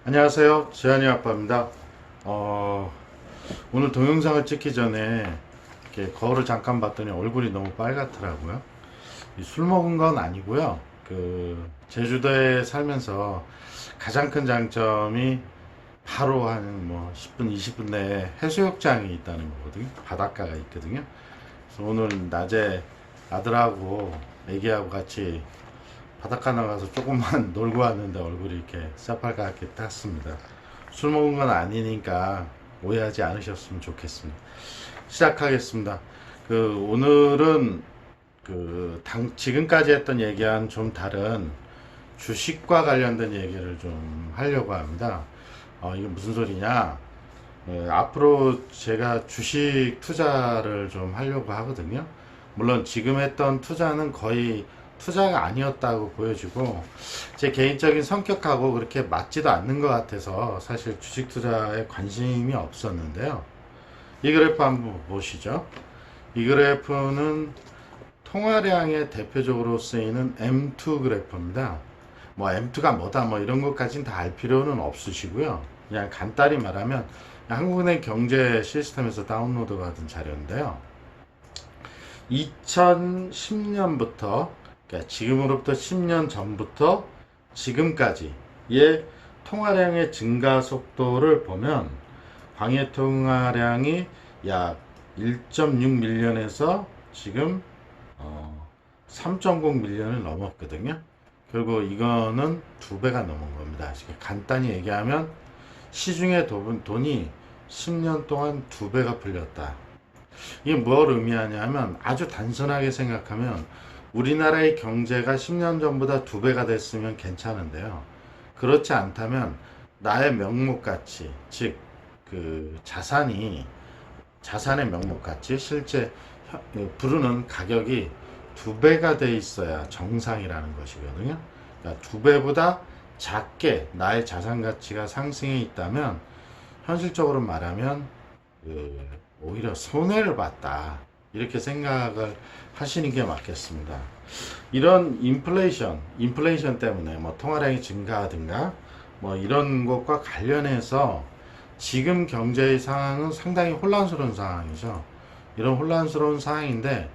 안녕하세요. 지한이 아빠입니다. 어, 오늘 동영상을 찍기 전에 이렇게 거울을 잠깐 봤더니 얼굴이 너무 빨갛더라고요. 술 먹은 건 아니고요. 제주도에 살면서 가장 큰 장점이 바로 한 10분, 20분 내에 해수욕장이 있다는 거거든요. 바닷가가 있거든요. 그래서 오늘 낮에 아들하고 애기하고 같이 바닷가 나가서 조금만 놀고 왔는데 얼굴이 이렇게 새빨갛게 탔습니다. 술 먹은 건 아니니까 오해하지 않으셨으면 좋겠습니다. 시작하겠습니다. 오늘은 지금까지 했던 얘기와는 좀 다른 주식과 관련된 얘기를 좀 하려고 합니다. 이게 무슨 소리냐? 앞으로 제가 주식 투자를 좀 하려고 하거든요. 물론 지금 했던 투자는 거의 투자가 아니었다고 보여지고 제 개인적인 성격하고 그렇게 맞지도 않는 것 같아서 사실 주식 투자에 관심이 없었는데요. 이 그래프 한번 보시죠. 이 그래프는 통화량에 대표적으로 쓰이는 M2 그래프입니다. M2가 뭐다 이런 것까지는 다 알 필요는 없으시고요. 그냥 간단히 말하면 한국은행 경제 시스템에서 다운로드 받은 자료인데요. 2010년부터 그러니까 지금으로부터 10년 전부터 지금까지의 통화량의 증가 속도를 보면 광해 통화량이 약 1.6밀리언에서 지금 3.0 밀리언을 넘었거든요. 결국 이거는 2배가 넘은 겁니다. 간단히 얘기하면 시중에 돈이 10년 동안 2배가 풀렸다. 이게 뭘 의미하냐면 아주 단순하게 생각하면 우리나라의 경제가 10년 전보다 2배가 됐으면 괜찮은데요. 그렇지 않다면 나의 명목 가치, 즉 자산의 명목 가치, 실제 부르는 가격이 2배가 돼 있어야 정상이라는 것이거든요. 그러니까 2배보다 작게 나의 자산 가치가 상승해 있다면 현실적으로 말하면 오히려 손해를 봤다. 이렇게 생각을 하시는 게 맞겠습니다. 이런 인플레이션 때문에 통화량이 증가하든가 이런 것과 관련해서 지금 경제의 상황은 상당히 혼란스러운 상황이죠. 이런 혼란스러운 상황인데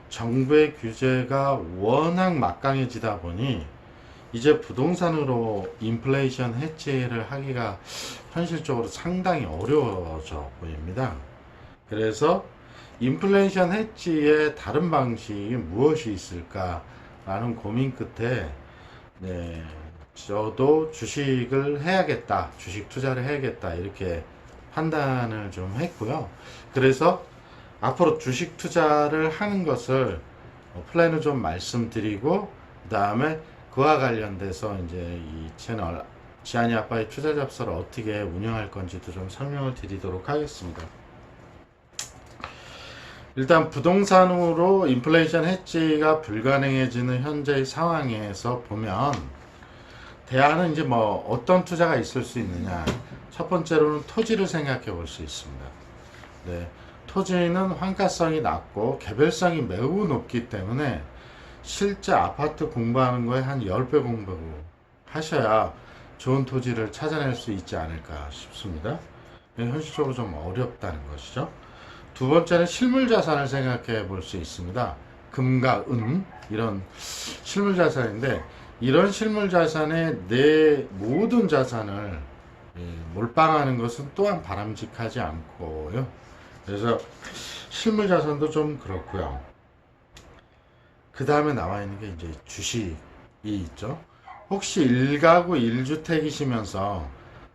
정부의 규제가 워낙 막강해지다 보니 이제 부동산으로 인플레이션 해치를 하기가 현실적으로 상당히 어려워져 보입니다. 그래서 인플레이션 해지의 다른 방식이 무엇이 있을까라는 고민 끝에 저도 주식을 해야겠다, 주식 투자를 해야겠다 이렇게 판단을 좀 했고요. 그래서 앞으로 주식 투자를 하는 것을 플랜을 좀 말씀드리고 그 다음에 그와 관련돼서 이제 이 채널 지한이 아빠의 투자 잡서를 어떻게 운영할 건지도 좀 설명을 드리도록 하겠습니다. 일단 부동산으로 인플레이션 해지가 불가능해지는 현재의 상황에서 보면 대안은 이제 어떤 투자가 있을 수 있느냐. 첫 번째로는 토지를 생각해 볼 수 있습니다. 네, 토지는 환가성이 낮고 개별성이 매우 높기 때문에 실제 아파트 공부하는 거에 한 10배 공부 하셔야 좋은 토지를 찾아낼 수 있지 않을까 싶습니다. 현실적으로 좀 어렵다는 것이죠. 두 번째는 실물 자산을 생각해 볼 수 있습니다. 금과 은 이런 실물 자산인데 이런 실물 자산에 내 모든 자산을 몰빵하는 것은 또한 바람직하지 않고요. 그래서 실물 자산도 좀 그렇고요. 그 다음에 나와 있는 게 이제 주식이 있죠. 혹시 1가구 1주택이시면서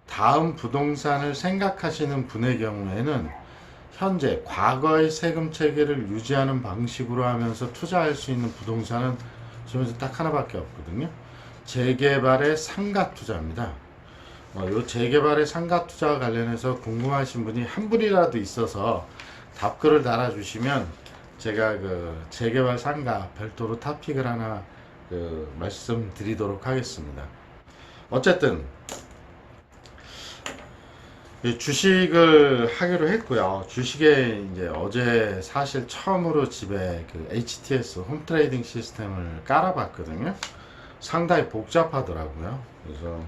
다음 부동산을 생각하시는 분의 경우에는 현재 과거의 세금 체계를 유지하는 방식으로 하면서 투자할 수 있는 부동산은 지금 딱 하나밖에 없거든요. 재개발의 상가 투자입니다. 이 재개발의 상가 투자와 관련해서 궁금하신 분이 한 분이라도 있어서 답글을 달아주시면 제가 재개발 상가 별도로 토픽을 하나 말씀드리도록 하겠습니다. 어쨌든 주식을 하기로 했고요. 주식에 이제 어제 사실 처음으로 집에 HTS 홈 트레이딩 시스템을 깔아봤거든요. 상당히 복잡하더라고요. 그래서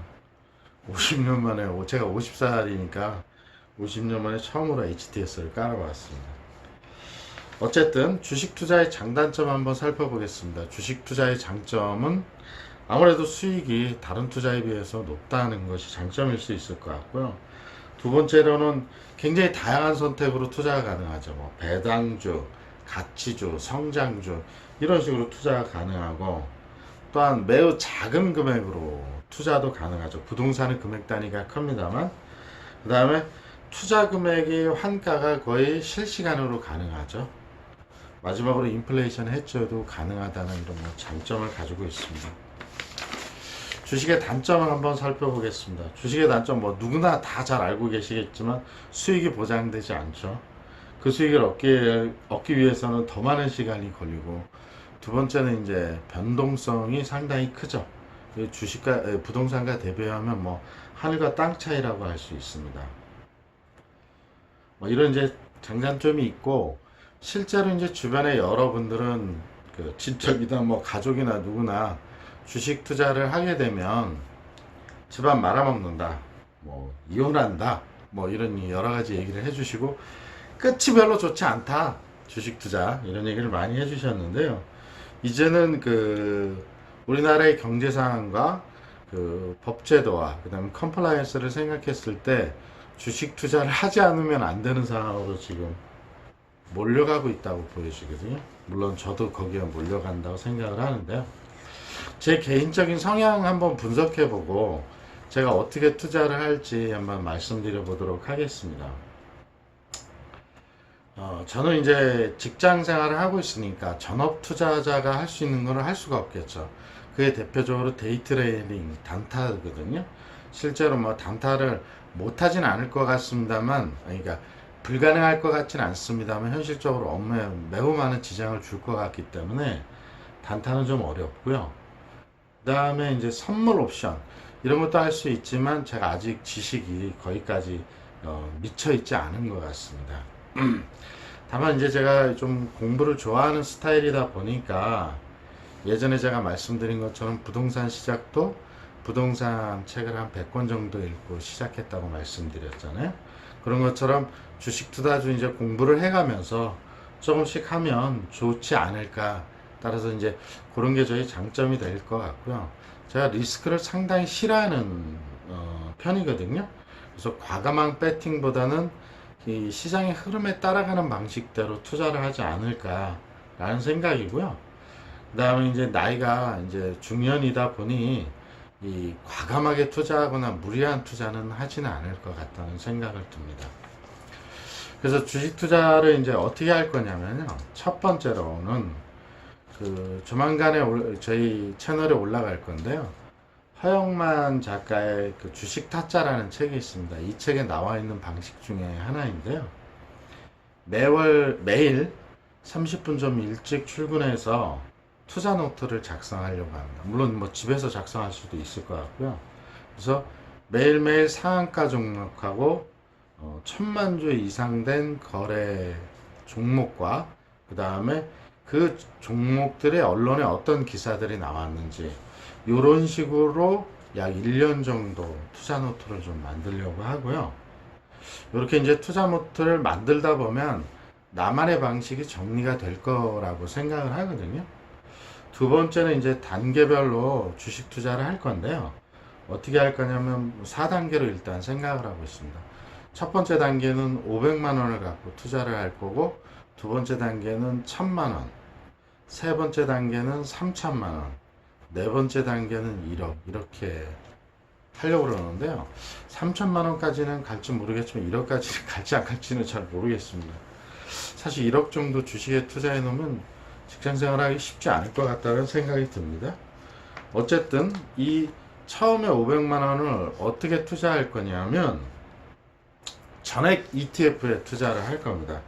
50년 만에, 제가 50살이니까 50년 만에 처음으로 HTS를 깔아봤습니다. 어쨌든 주식 투자의 장단점 한번 살펴보겠습니다. 주식 투자의 장점은 아무래도 수익이 다른 투자에 비해서 높다는 것이 장점일 수 있을 것 같고요. 두 번째로는 굉장히 다양한 선택으로 투자가 가능하죠. 뭐 배당주, 가치주, 성장주 이런 식으로 투자가 가능하고, 또한 매우 작은 금액으로 투자도 가능하죠. 부동산의 금액 단위가 큽니다만, 그 다음에 투자 금액의 환가가 거의 실시간으로 가능하죠. 마지막으로 인플레이션 해저도 가능하다는 이런 장점을 가지고 있습니다. 주식의 단점을 한번 살펴보겠습니다. 주식의 단점 뭐 누구나 다 잘 알고 계시겠지만 수익이 보장되지 않죠. 그 수익을 얻기 위해서는 더 많은 시간이 걸리고, 두 번째는 이제 변동성이 상당히 크죠. 주식과 부동산과 대비하면 뭐 하늘과 땅 차이라고 할 수 있습니다. 뭐 이런 이제 장단점이 있고, 실제로 이제 주변에 여러분들은 그 친척이다 뭐 가족이나 누구나 주식 투자를 하게 되면 집안 말아먹는다, 뭐 이혼한다, 뭐 이런 여러 가지 얘기를 해주시고, 끝이 별로 좋지 않다 주식 투자 이런 얘기를 많이 해주셨는데요. 이제는 그 우리나라의 경제 상황과 그 법제도와 그다음에 컴플라이언스를 생각했을 때 주식 투자를 하지 않으면 안 되는 상황으로 지금 몰려가고 있다고 보여지거든요. 물론 저도 거기에 몰려간다고 생각을 하는데요. 제 개인적인 성향 한번 분석해보고 제가 어떻게 투자를 할지 한번 말씀드려 보도록 하겠습니다. 저는 이제 직장 생활을 하고 있으니까 전업 투자자가 할 수 있는 거는 할 수가 없겠죠. 그게 대표적으로 데이 트레이딩, 단타거든요. 실제로 뭐 단타를 못하진 않을 것 같습니다만, 그러니까 불가능할 것 같지는 않습니다만, 현실적으로 업무에 매우 많은 지장을 줄 것 같기 때문에 단타는 좀 어렵고요. 그 다음에 이제 선물 옵션 이런 것도 할 수 있지만 제가 아직 지식이 거기까지 미쳐 있지 않은 것 같습니다. 다만 이제 제가 좀 공부를 좋아하는 스타일이다 보니까, 예전에 제가 말씀드린 것처럼 부동산 시작도 부동산 책을 한 100권 정도 읽고 시작했다고 말씀드렸잖아요. 그런 것처럼 주식 투자도 이제 공부를 해가면서 조금씩 하면 좋지 않을까. 따라서 이제 그런 게 저희 장점이 될 것 같고요. 제가 리스크를 상당히 싫어하는 편이거든요. 그래서 과감한 배팅보다는 이 시장의 흐름에 따라가는 방식대로 투자를 하지 않을까라는 생각이고요. 그 다음에 이제 나이가 이제 중년이다 보니 이 과감하게 투자하거나 무리한 투자는 하지는 않을 것 같다는 생각을 듭니다. 그래서 주식 투자를 이제 어떻게 할 거냐면요. 첫 번째로는 그 조만간에 저희 채널에 올라갈 건데요. 허영만 작가의 그 주식 타짜라는 책이 있습니다. 이 책에 나와 있는 방식 중에 하나인데요. 매일 30분 좀 일찍 출근해서 투자 노트를 작성하려고 합니다. 물론 뭐 집에서 작성할 수도 있을 것 같고요. 그래서 매일매일 상한가 종목하고 1000만 주 이상 된 거래 종목과 그 다음에 그 종목들의 언론에 어떤 기사들이 나왔는지 이런 식으로 약 1년 정도 투자 노트를 좀 만들려고 하고요. 이렇게 이제 투자 노트를 만들다 보면 나만의 방식이 정리가 될 거라고 생각을 하거든요. 두 번째는 이제 단계별로 주식 투자를 할 건데요. 어떻게 할 거냐면 4단계로 일단 생각을 하고 있습니다. 첫 번째 단계는 500만 원을 갖고 투자를 할 거고, 두 번째 단계는 1000만 원, 세 번째 단계는 3000만 원, 네 번째 단계는 1억 이렇게 하려고 그러는데요. 3천만 원까지는 갈지 모르겠지만 1억까지는 갈지 안 갈지는 잘 모르겠습니다. 사실 1억 정도 주식에 투자해 놓으면 직장 생활하기 쉽지 않을 것 같다는 생각이 듭니다. 어쨌든 이 처음에 500만 원을 어떻게 투자할 거냐면 전액 ETF에 투자를 할 겁니다.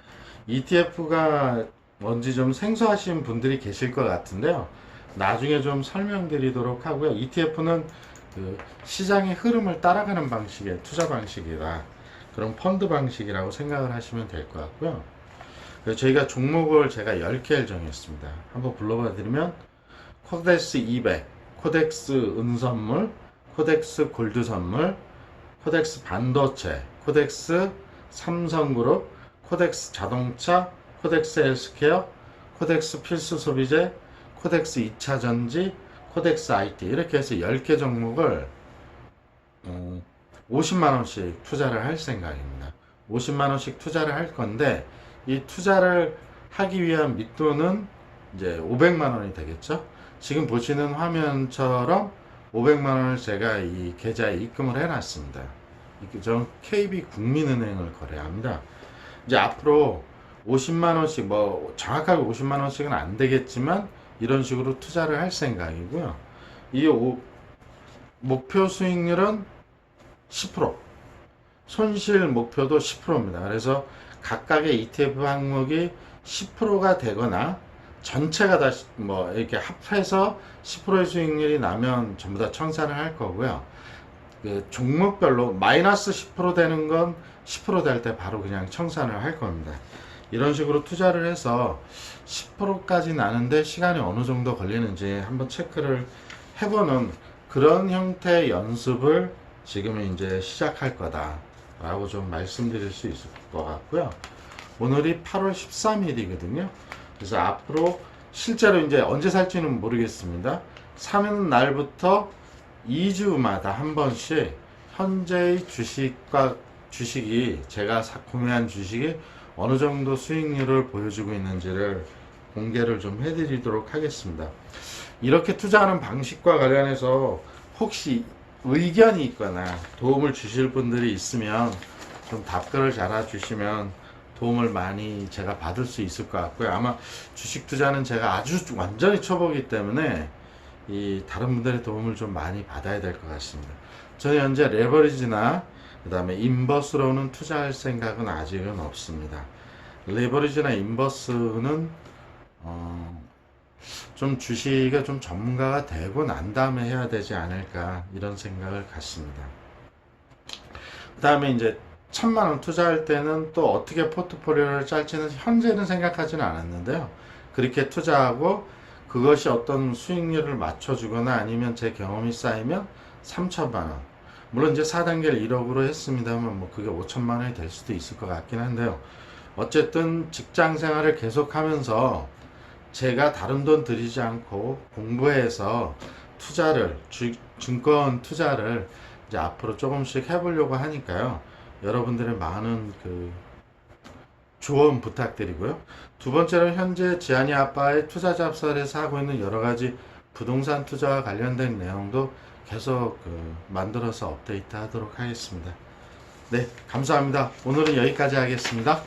ETF가 뭔지 좀 생소하신 분들이 계실 것 같은데요. 나중에 좀 설명드리도록 하고요. ETF는 그 시장의 흐름을 따라가는 방식의 투자 방식이라 그런 펀드 방식이라고 생각을 하시면 될 것 같고요. 그래서 저희가 종목을 제가 10개를 정했습니다. 한번 불러봐 드리면 코덱스 200, 코덱스 은선물, 코덱스 골드 선물, 코덱스 반도체, 코덱스 삼성그룹, 코덱스 자동차, 코덱스 헬스케어, 코덱스 필수 소비재, 코덱스 2차 전지, 코덱스 IT 이렇게 해서 10개 종목을 50만원씩 투자를 할 생각입니다. 50만원씩 투자를 할 건데 이 투자를 하기 위한 밑돈은 이제 500만원이 되겠죠. 지금 보시는 화면처럼 500만원을 제가 이 계좌에 입금을 해놨습니다. 저는 KB국민은행을 거래합니다. 이제 앞으로 50만원씩 뭐 정확하게 50만원씩은 안 되겠지만 이런 식으로 투자를 할 생각이고요. 이 목표 수익률은 10%, 손실 목표도 10%입니다. 그래서 각각의 ETF 항목이 10%가 되거나 전체가 다 뭐 이렇게 합해서 10%의 수익률이 나면 전부 다 청산을 할 거고요. 그 종목별로 마이너스 10% 되는 건 10% 될 때 바로 그냥 청산을 할 겁니다. 이런 식으로 투자를 해서 10%까지 나는데 시간이 어느 정도 걸리는지 한번 체크를 해보는 그런 형태의 연습을 지금 이제 시작할 거다 라고 좀 말씀드릴 수 있을 것 같고요. 오늘이 8월 13일이거든요. 그래서 앞으로 실제로 이제 언제 살지는 모르겠습니다. 사는 날부터 2주마다 한 번씩 현재의 주식이 제가 구매한 주식이 어느 정도 수익률을 보여주고 있는지를 공개를 좀 해드리도록 하겠습니다. 이렇게 투자하는 방식과 관련해서 혹시 의견이 있거나 도움을 주실 분들이 있으면 좀 답글을 달아주시면 도움을 많이 제가 받을 수 있을 것 같고요. 아마 주식 투자는 제가 아주 완전히 초보기 때문에 이 다른 분들의 도움을 좀 많이 받아야 될 것 같습니다. 저는 현재 레버리지나 그 다음에 인버스로는 투자할 생각은 아직은 없습니다. 레버리지나 인버스는 좀 주식에 좀 전문가가 되고 난 다음에 해야 되지 않을까 이런 생각을 갖습니다. 그 다음에 이제 1000만원 투자할 때는 또 어떻게 포트폴리오를 짤지는 현재는 생각하지는 않았는데요. 그렇게 투자하고 그것이 어떤 수익률을 맞춰주거나 아니면 제 경험이 쌓이면 3000만원, 물론 이제 4단계를 1억으로 했습니다만 뭐 그게 5000만원이 될 수도 있을 것 같긴 한데요. 어쨌든 직장 생활을 계속하면서 제가 다른 돈 들이지 않고 공부해서 투자를 증권 투자를 이제 앞으로 조금씩 해보려고 하니까요. 여러분들의 많은 그 조언 부탁드리고요. 두 번째로 현재 지한이 아빠의 투자 잡설에서 하고 있는 여러 가지 부동산 투자와 관련된 내용도 계속 만들어서 업데이트 하도록 하겠습니다. 네, 감사합니다. 오늘은 여기까지 하겠습니다.